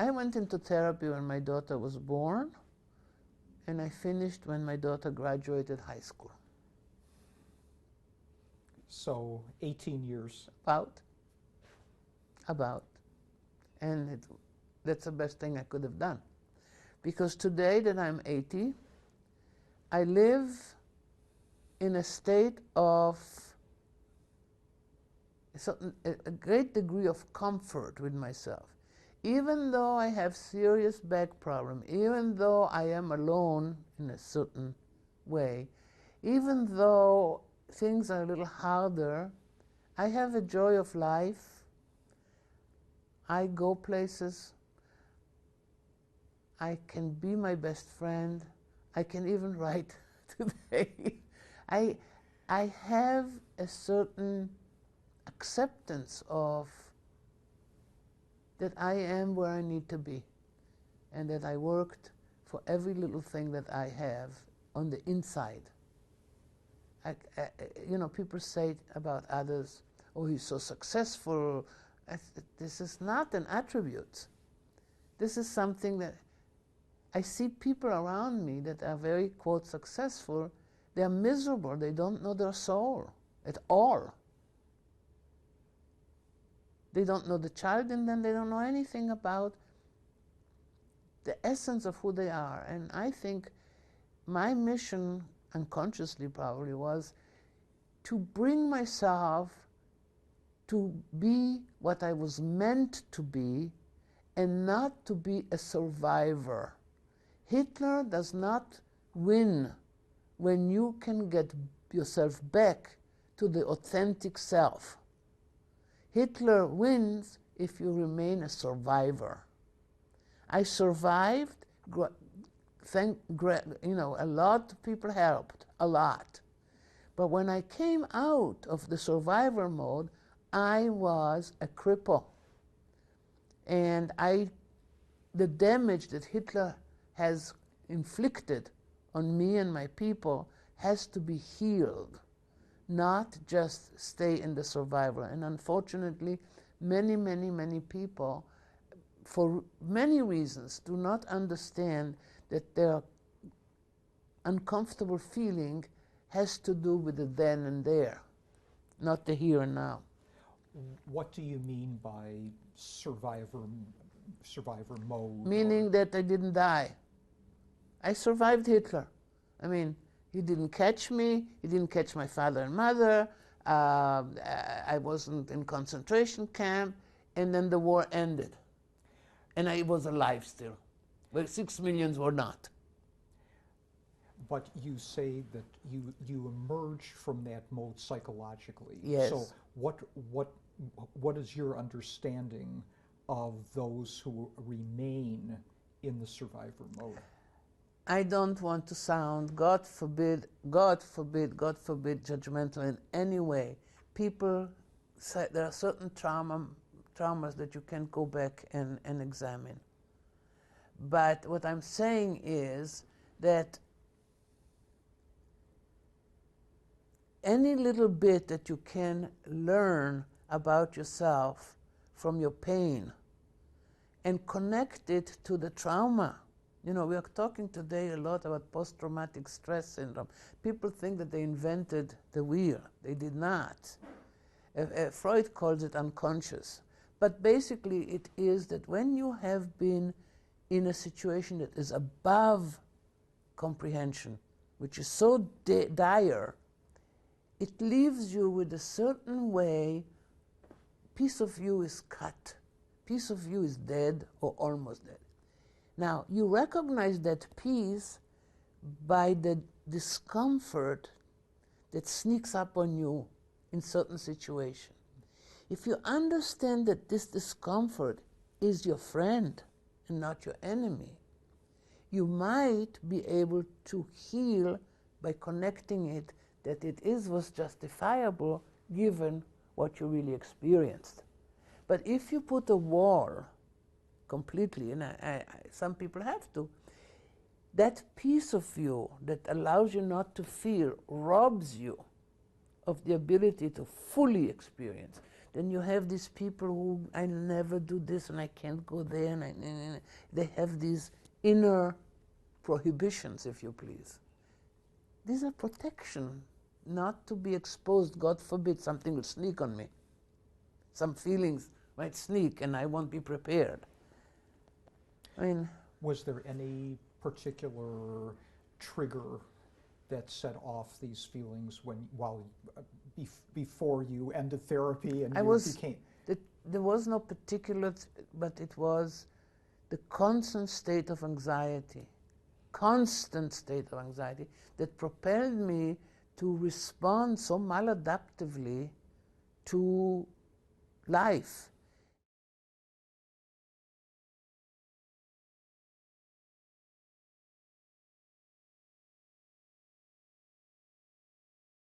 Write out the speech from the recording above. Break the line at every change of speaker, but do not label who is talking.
I went into therapy when my daughter was born, and I finished when my daughter graduated high school.
So 18 years.
About. And that's the best thing I could have done. Because today that I'm 80, I live in a state of a great degree of comfort with myself. Even though I have serious back problem, even though I am alone in a certain way, even though things are a little harder, I have a joy of life. I go places. I can be my best friend. I can even write today. I have a certain acceptance of that I am where I need to be, and that I worked for every little thing that I have on the inside. You know, people say about others, oh, he's so successful. This is not an attribute. This is something that I see people around me that are very, quote, successful. They're miserable. They don't know their soul at all. They don't know the child in them. They don't know anything about the essence of who they are. And I think my mission, unconsciously probably, was to bring myself to be what I was meant to be and not to be a survivor. Hitler does not win when you can get yourself back to the authentic self. Hitler wins if you remain a survivor. I survived, a lot of people helped, a lot. But when I came out of the survivor mode, I was a cripple. And the damage that Hitler has inflicted on me and my people has to be healed, not just stay in the survival. And unfortunately, many, many, many people, for many reasons, do not understand that their uncomfortable feeling has to do with the then and there, not the here and now.
What do you mean by survivor mode?
Meaning that I didn't die. I survived Hitler. I mean, he didn't catch me. He didn't catch my father and mother. I wasn't in concentration camp. And then the war ended. And I was alive still. But 6 million were not.
But you say that you emerged from that mode psychologically.
Yes.
So what is your understanding of those who remain in the survivor mode?
I don't want to sound, God forbid, judgmental in any way. People say there are certain traumas that you can go back and examine. But what I'm saying is that any little bit that you can learn about yourself from your pain and connect it to the trauma. You know, we are talking today a lot about post-traumatic stress syndrome. People think that they invented the wheel. They did not. Freud calls it unconscious. But basically it is that when you have been in a situation that is above comprehension, which is so dire, it leaves you with a certain way, piece of you is cut, piece of you is dead or almost dead. Now, you recognize that piece by the discomfort that sneaks up on you in certain situations. If you understand that this discomfort is your friend and not your enemy, you might be able to heal by connecting it that was justifiable given what you really experienced. But if you put a wall completely, and some people have to, that piece of you that allows you not to feel robs you of the ability to fully experience. then you have these people who, I never do this and I can't go there, and they have these inner prohibitions, if you please. These are protection, not to be exposed. God forbid something will sneak on me. Some feelings might sneak and I won't be prepared. I mean,
was there any particular trigger that set off these feelings before you ended therapy and became?
There was no particular, but it was the constant state of anxiety, that propelled me to respond so maladaptively to life.